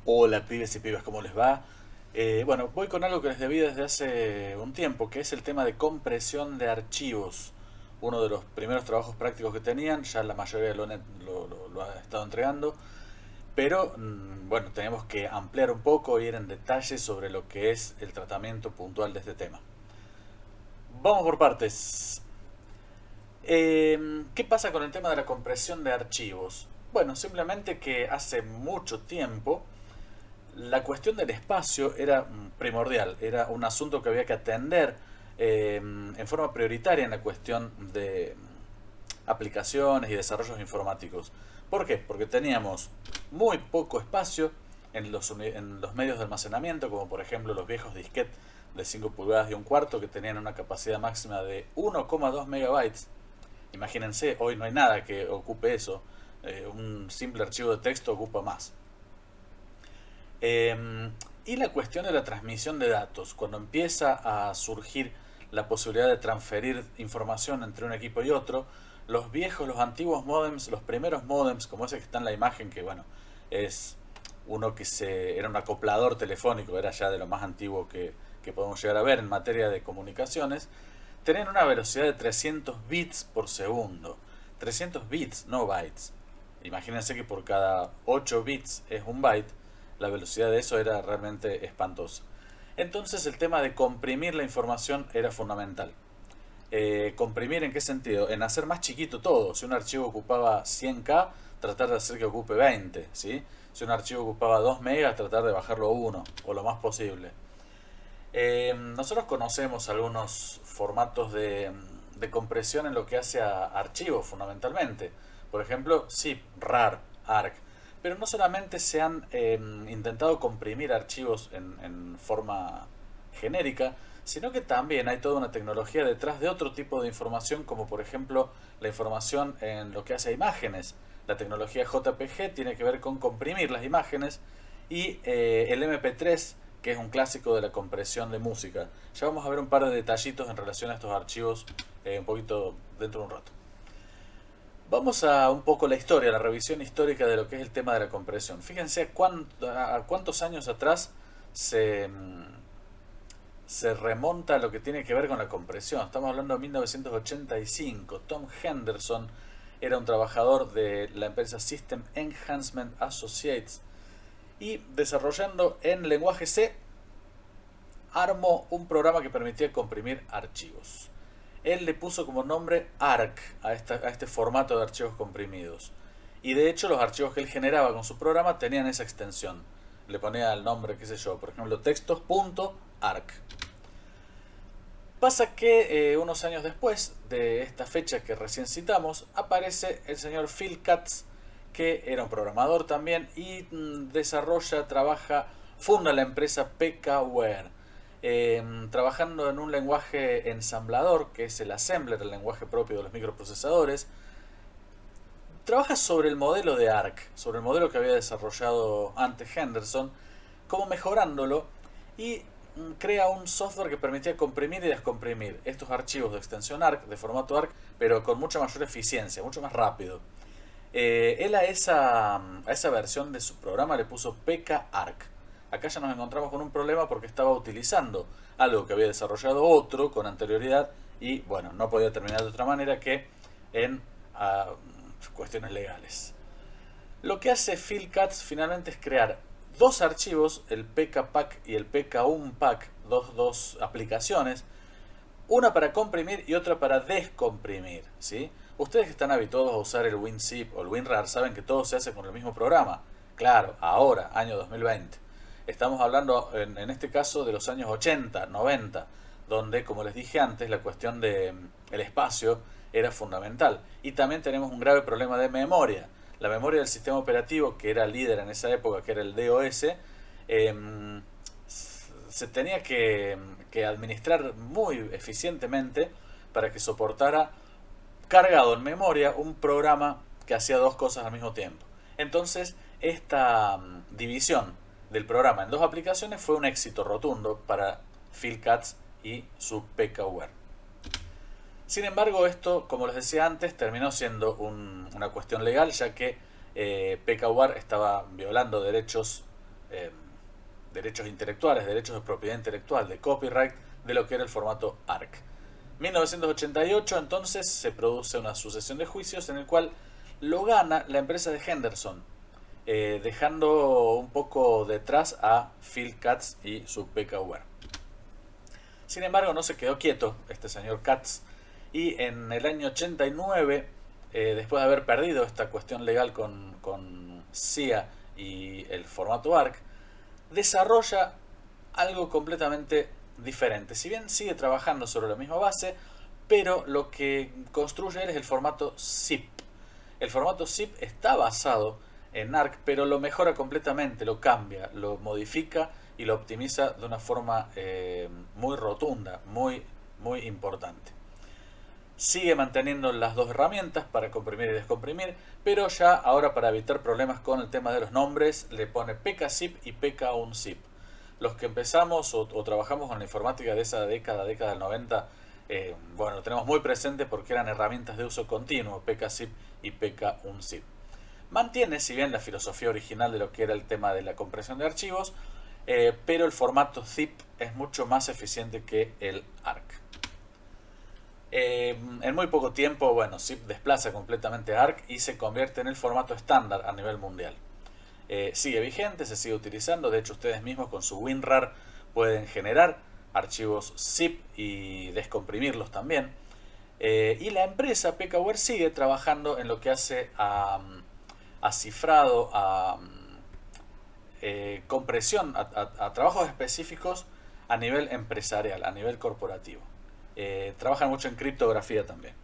Hola pibes y pibas, ¿cómo les va? Bueno, voy con algo que les debí desde hace un tiempo, que es el tema de compresión de archivos. Uno de los primeros trabajos prácticos que tenían, ya la mayoría lo ha estado entregando, pero bueno, tenemos que ampliar un poco e ir en detalle sobre lo que es el tratamiento puntual de este tema. Vamos por partes. ¿Qué pasa con el tema de la compresión de archivos? Bueno, simplemente que hace mucho tiempo la cuestión del espacio era primordial, era un asunto que había que atender en forma prioritaria en la cuestión de aplicaciones y desarrollos informáticos. ¿Por qué? Porque teníamos muy poco espacio en los medios de almacenamiento, como por ejemplo los viejos disquetes de 5 pulgadas y un cuarto que tenían una capacidad máxima de 1,2 megabytes. Imagínense, hoy no hay nada que ocupe eso. Un simple archivo de texto ocupa más. Y la cuestión de la transmisión de datos, cuando empieza a surgir la posibilidad de transferir información entre un equipo y otro, los viejos, los antiguos modems, los primeros modems, como ese que está en la imagen, que bueno, es uno que era un acoplador telefónico, era ya de lo más antiguo que podemos llegar a ver en materia de comunicaciones, tenían una velocidad de 300 bits por segundo. 300 bits, no bytes. Imagínense que por cada 8 bits es un byte, la velocidad de eso era realmente espantosa. Entonces el tema de comprimir la información era fundamental. ¿Comprimir en qué sentido? En hacer más chiquito todo. Si un archivo ocupaba 100K, tratar de hacer que ocupe 20, ¿sí? Si un archivo ocupaba 2 megas, tratar de bajarlo a 1 o lo más posible. Nosotros conocemos algunos formatos de compresión en lo que hace a archivos fundamentalmente. Por ejemplo, zip, rar, arc. Pero no solamente se han intentado comprimir archivos en forma genérica, sino que también hay toda una tecnología detrás de otro tipo de información, como por ejemplo la información en lo que hace a imágenes. La tecnología JPG tiene que ver con comprimir las imágenes y el MP3, que es un clásico de la compresión de música. Ya vamos a ver un par de detallitos en relación a estos archivos un poquito dentro de un rato. Vamos a un poco la historia, la revisión histórica de lo que es el tema de la compresión. Fíjense a cuántos años atrás se, se remonta a lo que tiene que ver con la compresión. Estamos hablando de 1985. Tom Henderson era un trabajador de la empresa System Enhancement Associates y desarrollando en lenguaje C armó un programa que permitía comprimir archivos. Él le puso como nombre ARC a este formato de archivos comprimidos. Y de hecho los archivos que él generaba con su programa tenían esa extensión. Le ponía el nombre, qué sé yo, por ejemplo, textos.arc. Pasa que unos años después de esta fecha que recién citamos, aparece el señor Phil Katz, que era un programador también y funda la empresa PKWare, trabajando en un lenguaje ensamblador, que es el assembler, el lenguaje propio de los microprocesadores. Trabaja sobre el modelo de ARC, sobre el modelo que había desarrollado antes Henderson, como mejorándolo y crea un software que permitía comprimir y descomprimir estos archivos de extensión ARC, de formato ARC, pero con mucha mayor eficiencia, mucho más rápido. Él a esa versión de su programa le puso PKARC. Acá ya nos encontramos con un problema porque estaba utilizando algo que había desarrollado otro con anterioridad y bueno, no podía terminar de otra manera que en cuestiones legales. Lo que hace Phil Katz finalmente es crear dos archivos, el PKPAC y el PKUnpack, dos aplicaciones, una para comprimir y otra para descomprimir, ¿sí? Ustedes que están habituados a usar el WinZip o el WinRAR saben que todo se hace con el mismo programa. Claro, ahora, año 2020. Estamos hablando en este caso de los años 80, 90, donde, como les dije antes, la cuestión del espacio era fundamental. Y también tenemos un grave problema de memoria. La memoria del sistema operativo, que era líder en esa época, que era el DOS, se tenía que administrar muy eficientemente para que soportara cargado en memoria un programa que hacía dos cosas al mismo tiempo. Entonces, esta división del programa en dos aplicaciones fue un éxito rotundo para Phil Katz y su PKWare. Sin embargo, esto, como les decía antes, terminó siendo una cuestión legal, ya que PKWare estaba violando derechos derechos intelectuales, derechos de propiedad intelectual, de copyright, de lo que era el formato ARC. 1988 entonces se produce una sucesión de juicios en el cual lo gana la empresa de Henderson, dejando un poco detrás a Phil Katz y su PKWare. Sin embargo, no se quedó quieto este señor Katz, y en el año 89, después de haber perdido esta cuestión legal con SIA y el formato ARC, desarrolla algo completamente diferente. Si bien sigue trabajando sobre la misma base, pero lo que construye él es el formato ZIP. El formato ZIP está basado en ARC, pero lo mejora completamente, lo cambia, lo modifica y lo optimiza de una forma muy rotunda, muy importante. Sigue manteniendo las dos herramientas para comprimir y descomprimir, pero ya ahora, para evitar problemas con el tema de los nombres, le pone PKZip y PKUnzip. Los que empezamos o trabajamos con la informática de esa década del 90, bueno, lo tenemos muy presente porque eran herramientas de uso continuo, PKZip y PKUnzip. Mantiene, si bien, la filosofía original de lo que era el tema de la compresión de archivos, pero el formato ZIP es mucho más eficiente que el ARC. En muy poco tiempo, bueno, ZIP desplaza completamente a ARC y se convierte en el formato estándar a nivel mundial. Sigue vigente, se sigue utilizando. De hecho, ustedes mismos con su WinRAR pueden generar archivos ZIP y descomprimirlos también. Y la empresa PKWare sigue trabajando en lo que hace a cifrado, a compresión, a trabajos específicos a nivel empresarial, a nivel corporativo. Trabajan mucho en criptografía también.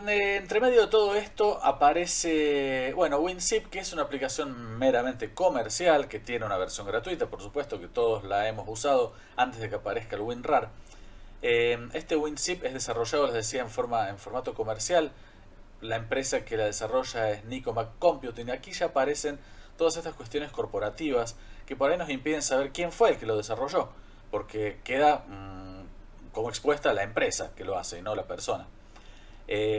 Entre medio de todo esto aparece, bueno, WinZip, que es una aplicación meramente comercial, que tiene una versión gratuita, por supuesto que todos la hemos usado antes de que aparezca el WinRAR. Este WinZip es desarrollado, les decía, en formato comercial. La empresa que la desarrolla es Nicomac Computing. Aquí ya aparecen todas estas cuestiones corporativas que por ahí nos impiden saber quién fue el que lo desarrolló, porque queda como expuesta la empresa que lo hace y no la persona.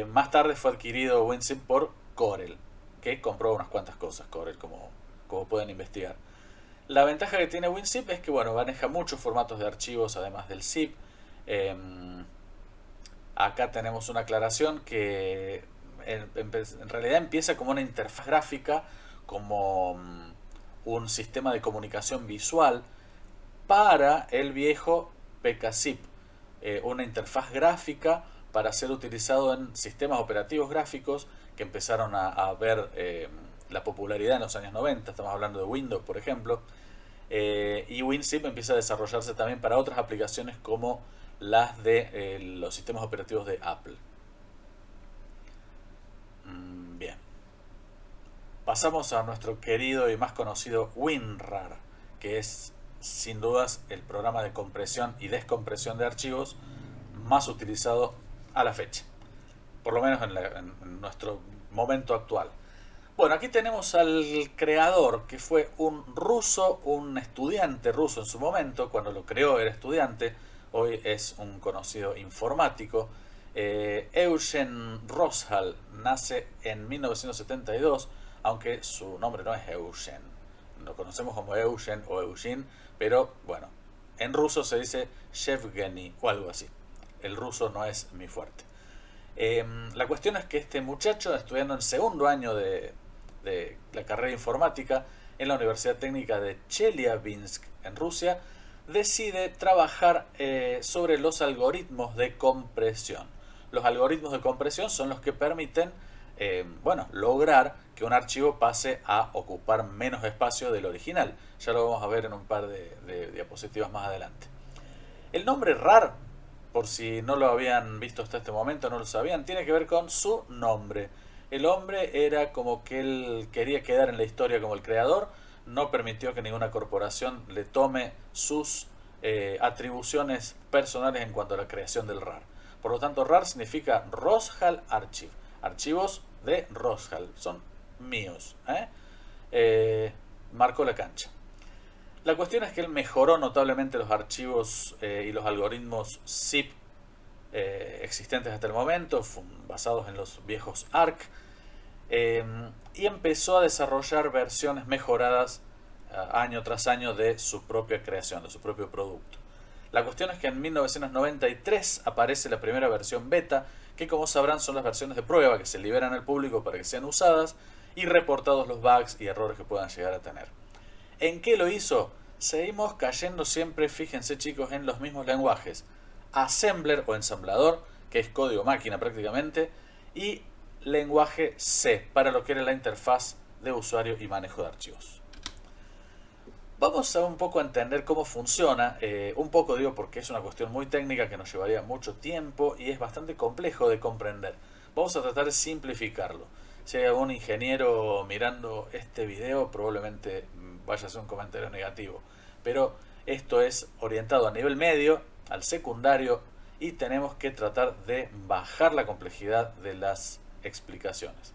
Más tarde fue adquirido WinZip por Corel, que compró unas cuantas cosas, Corel, como pueden investigar. La ventaja que tiene WinZip es que, bueno, maneja muchos formatos de archivos además del zip. Acá tenemos una aclaración que en realidad empieza como una interfaz gráfica, como un sistema de comunicación visual para el viejo PKZip, una interfaz gráfica para ser utilizado en sistemas operativos gráficos que empezaron a ver la popularidad en los años 90. Estamos hablando de Windows, por ejemplo, y WinZip empieza a desarrollarse también para otras aplicaciones como las de los sistemas operativos de Apple. Bien, pasamos a nuestro querido y más conocido WinRAR, que es sin dudas el programa de compresión y descompresión de archivos más utilizado a la fecha, por lo menos en nuestro momento actual. Bueno, aquí tenemos al creador, que fue un ruso, un estudiante ruso en su momento. Cuando lo creó era estudiante, hoy es un conocido informático. Eugen Roshal nace en 1972, aunque su nombre no es Eugen. Lo conocemos como Eugen o Eugene, pero bueno, en ruso se dice Yevgeny o algo así. El ruso no es mi fuerte. La cuestión es que este muchacho, estudiando en segundo año de la carrera informática en la Universidad Técnica de Chelyabinsk, en Rusia, decide trabajar sobre los algoritmos de compresión. Los algoritmos de compresión son los que permiten lograr que un archivo pase a ocupar menos espacio del original. Ya lo vamos a ver en un par de diapositivas más adelante. El nombre RAR, por si no lo habían visto hasta este momento, no lo sabían, tiene que ver con su nombre. El hombre era como que él quería quedar en la historia como el creador, no permitió que ninguna corporación le tome sus atribuciones personales en cuanto a la creación del RAR. Por lo tanto, RAR significa Roshal Archive, archivos de Roshal, son míos. Marcó la cancha. La cuestión es que él mejoró notablemente los archivos y los algoritmos ZIP existentes hasta el momento, basados en los viejos ARC. y empezó a desarrollar versiones mejoradas año tras año de su propia creación, de su propio producto. La cuestión es que en 1993 aparece la primera versión beta, que como sabrán son las versiones de prueba que se liberan al público para que sean usadas y reportados los bugs y errores que puedan llegar a tener. ¿En qué lo hizo? Seguimos cayendo siempre, fíjense chicos, en los mismos lenguajes. Assembler o ensamblador, que es código máquina prácticamente, y lenguaje C, para lo que era la interfaz de usuario y manejo de archivos. Vamos a un poco a entender cómo funciona, un poco digo porque es una cuestión muy técnica que nos llevaría mucho tiempo y es bastante complejo de comprender. Vamos a tratar de simplificarlo. Si hay algún ingeniero mirando este video, probablemente vaya a hacer un comentario negativo. Pero esto es orientado a nivel medio, al secundario, y tenemos que tratar de bajar la complejidad de las explicaciones.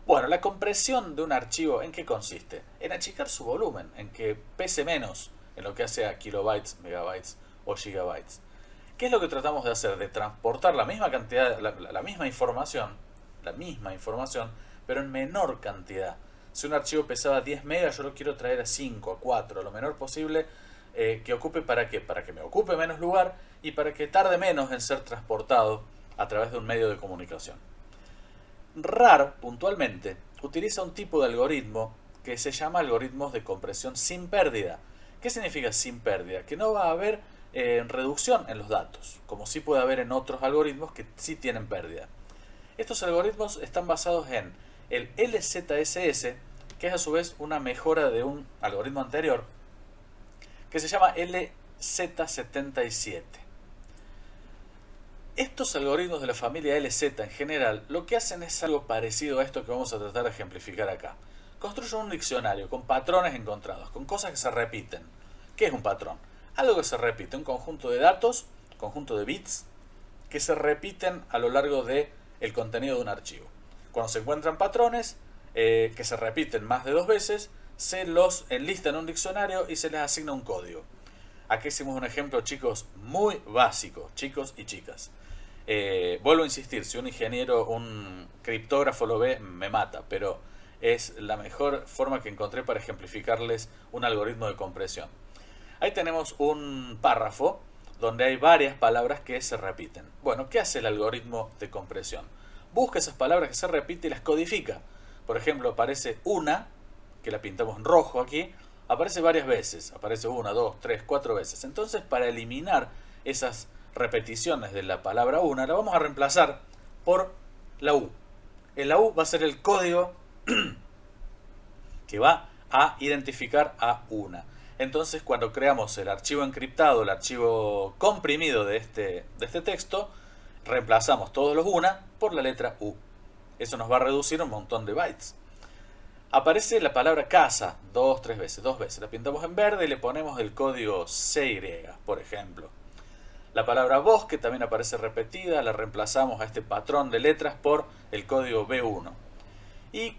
Bueno, la compresión de un archivo, ¿en qué consiste? En achicar su volumen, en que pese menos en lo que hace a kilobytes, megabytes o gigabytes. ¿Qué es lo que tratamos de hacer? De transportar la misma cantidad, la misma información, pero en menor cantidad. Si un archivo pesaba 10 megas, yo lo quiero traer a 5, a 4, lo menor posible, que ocupe ¿para qué? Para que me ocupe menos lugar y para que tarde menos en ser transportado a través de un medio de comunicación. RAR, puntualmente, utiliza un tipo de algoritmo que se llama algoritmos de compresión sin pérdida. ¿Qué significa sin pérdida? Que no va a haber reducción en los datos, como sí puede haber en otros algoritmos que sí tienen pérdida. Estos algoritmos están basados en el LZSS, que es a su vez una mejora de un algoritmo anterior, que se llama LZ77. Estos algoritmos de la familia LZ en general lo que hacen es algo parecido a esto que vamos a tratar de ejemplificar acá. Construyen un diccionario con patrones encontrados, con cosas que se repiten. ¿Qué es un patrón? Algo que se repite, un conjunto de datos, conjunto de bits, que se repiten a lo largo del contenido de un archivo. Cuando se encuentran patrones que se repiten más de 2 veces, se los enlista en un diccionario y se les asigna un código. Aquí hicimos un ejemplo, chicos, muy básico, chicos y chicas. Vuelvo a insistir, si un ingeniero, un criptógrafo lo ve, me mata, pero es la mejor forma que encontré para ejemplificarles un algoritmo de compresión. Ahí tenemos un párrafo donde hay varias palabras que se repiten. Bueno, ¿qué hace el algoritmo de compresión? Busca esas palabras que se repiten y las codifica. Por ejemplo, aparece una, que la pintamos en rojo aquí, aparece varias veces, aparece 1, 2, 3, 4 veces. Entonces, para eliminar esas repeticiones de la palabra una, la vamos a reemplazar por la U. La U va a ser el código que va a identificar a una. Entonces, cuando creamos el archivo encriptado, el archivo comprimido de este texto, reemplazamos todos los una por la letra U. Eso nos va a reducir un montón de bytes. Aparece la palabra casa 2 veces. La pintamos en verde y le ponemos el código CY, por ejemplo. La palabra bosque también aparece repetida, la reemplazamos a este patrón de letras por el código B1. Y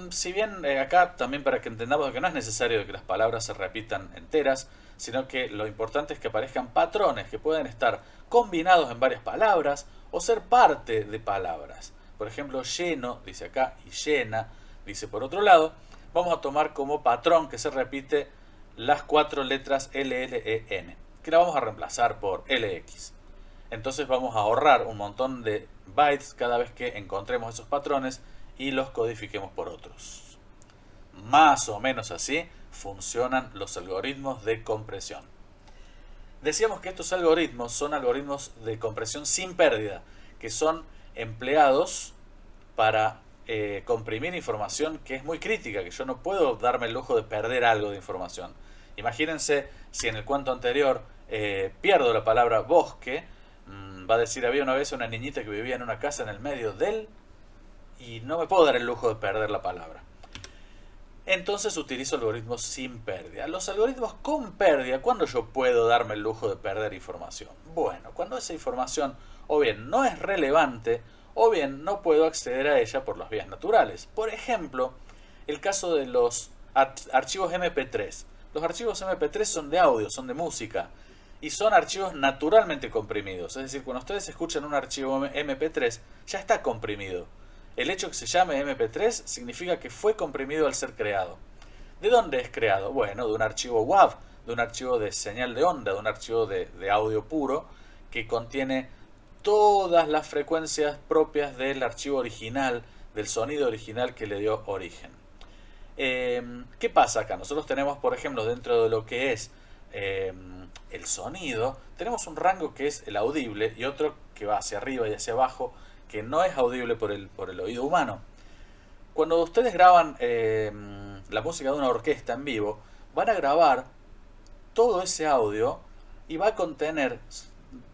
si bien acá también para que entendamos que no es necesario que las palabras se repitan enteras, sino que lo importante es que aparezcan patrones que pueden estar combinados en varias palabras o ser parte de palabras. Por ejemplo, lleno, dice acá, y llena, dice por otro lado. Vamos a tomar como patrón que se repite las 4 letras LLEN, que la vamos a reemplazar por LX. Entonces vamos a ahorrar un montón de bytes cada vez que encontremos esos patrones y los codifiquemos por otros. Más o menos así funcionan los algoritmos de compresión. Decíamos que estos algoritmos son algoritmos de compresión sin pérdida, que son empleados para comprimir información que es muy crítica, que yo no puedo darme el lujo de perder algo de información. Imagínense si en el cuento anterior pierdo la palabra bosque, va a decir, había una vez una niñita que vivía en una casa en el medio del... y no me puedo dar el lujo de perder la palabra. Entonces utilizo algoritmos sin pérdida. Los algoritmos con pérdida, ¿cuándo yo puedo darme el lujo de perder información? Bueno, cuando esa información o bien no es relevante o bien no puedo acceder a ella por las vías naturales. Por ejemplo, el caso de los archivos MP3. Los archivos MP3 son de audio, son de música y son archivos naturalmente comprimidos. Es decir, cuando ustedes escuchan un archivo MP3 ya está comprimido. El hecho que se llame MP3 significa que fue comprimido al ser creado. ¿De dónde es creado? Bueno, de un archivo WAV, de un archivo de señal de onda, de un archivo de audio puro que contiene todas las frecuencias propias del archivo original, del sonido original que le dio origen. ¿Qué pasa acá? Nosotros tenemos, por ejemplo, dentro de lo que es el sonido, tenemos un rango que es el audible y otro que va hacia arriba y hacia abajo, que no es audible por el oído humano. Cuando ustedes graban la música de una orquesta en vivo, van a grabar todo ese audio y va a contener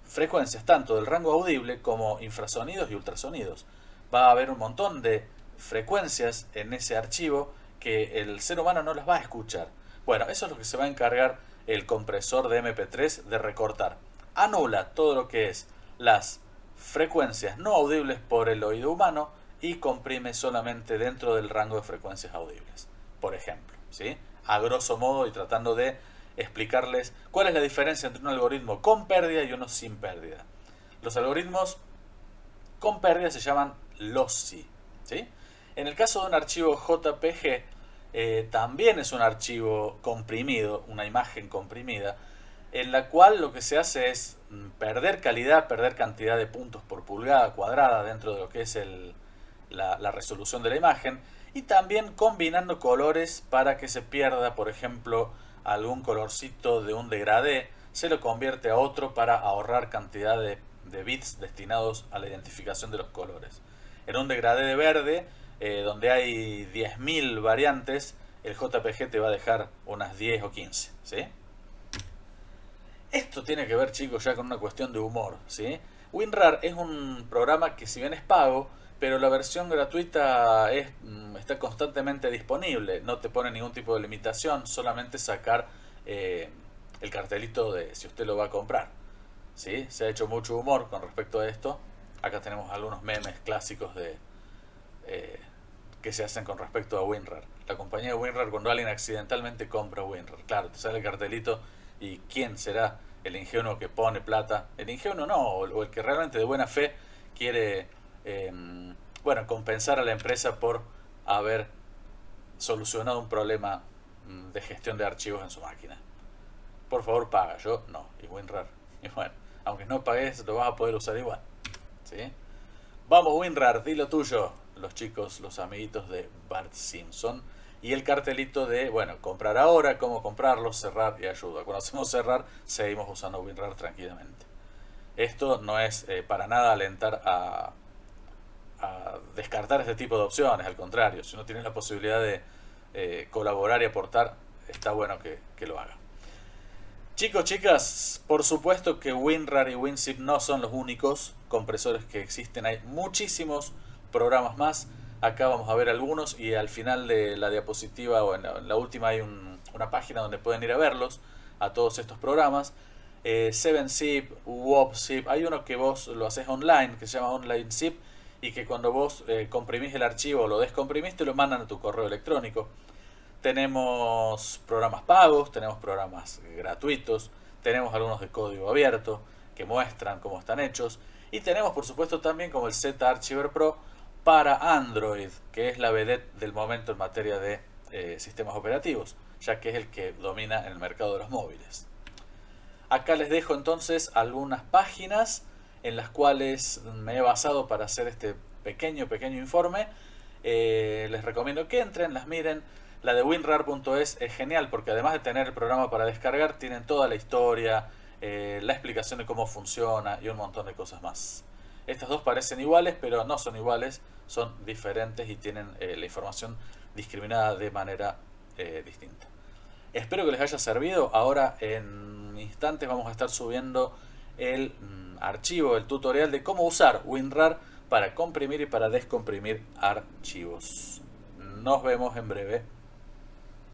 frecuencias tanto del rango audible como infrasonidos y ultrasonidos. Va a haber un montón de frecuencias en ese archivo que el ser humano no las va a escuchar. Bueno, eso es lo que se va a encargar el compresor de MP3 de recortar. Anula todo lo que es las frecuencias no audibles por el oído humano y comprime solamente dentro del rango de frecuencias audibles, por ejemplo, ¿sí? A grosso modo, y tratando de explicarles cuál es la diferencia entre un algoritmo con pérdida y uno sin pérdida. Los algoritmos con pérdida se llaman lossy, ¿sí? En el caso de un archivo JPG, también es un archivo comprimido, una imagen comprimida, en la cual lo que se hace es perder calidad, perder cantidad de puntos por pulgada cuadrada dentro de lo que es la resolución de la imagen, y también combinando colores para que se pierda, por ejemplo, algún colorcito de un degradé, se lo convierte a otro para ahorrar cantidad de bits destinados a la identificación de los colores. En un degradé de verde, donde hay 10.000 variantes, el JPG te va a dejar unas 10 o 15, ¿sí? Esto tiene que ver, chicos, ya con una cuestión de humor, ¿sí? WinRAR es un programa que, si bien es pago, pero la versión gratuita está constantemente disponible. No te pone ningún tipo de limitación, solamente sacar el cartelito de si usted lo va a comprar, ¿sí? Se ha hecho mucho humor con respecto a esto. Acá tenemos algunos memes clásicos que se hacen con respecto a WinRAR. La compañía de WinRAR, cuando alguien accidentalmente compra WinRAR, claro, te sale el cartelito y ¿quién será el ingenuo que pone plata? El ingenuo no, o el que realmente de buena fe quiere compensar a la empresa por haber solucionado un problema de gestión de archivos en su máquina. Por favor, paga. Yo no, y WinRAR. Y bueno, aunque no pagues, lo vas a poder usar igual, ¿sí? Vamos, WinRAR, di lo tuyo. Los chicos, los amiguitos de Bart Simpson. Y el cartelito de, comprar ahora, cómo comprarlo, cerrar y ayuda. Cuando hacemos cerrar, seguimos usando WinRAR tranquilamente. Esto no es para nada alentar a descartar este tipo de opciones. Al contrario, si uno tiene la posibilidad de colaborar y aportar, está bueno que lo haga. Chicos, chicas, por supuesto que WinRAR y WinZip no son los únicos compresores que existen. Hay muchísimos programas más. Acá vamos a ver algunos y al final de la diapositiva o en la última hay una página donde pueden ir a verlos, a todos estos programas. 7zip, WobZip, hay uno que vos lo haces online, que se llama OnlineZip, y que cuando vos comprimís el archivo o lo descomprimís te lo mandan a tu correo electrónico. Tenemos programas pagos, tenemos programas gratuitos, tenemos algunos de código abierto que muestran cómo están hechos, y tenemos por supuesto también como el ZArchiver Pro para Android, que es la vedette del momento en materia de sistemas operativos, ya que es el que domina en el mercado de los móviles. Acá les dejo entonces algunas páginas en las cuales me he basado para hacer este pequeño informe. Les recomiendo que entren, las miren. La de winrar.es es genial porque además de tener el programa para descargar, tienen toda la historia, la explicación de cómo funciona y un montón de cosas más. Estas dos parecen iguales, pero no son iguales, son diferentes y tienen la información discriminada de manera distinta. Espero que les haya servido. Ahora en instantes vamos a estar subiendo el archivo, el tutorial de cómo usar WinRAR para comprimir y para descomprimir archivos. Nos vemos en breve.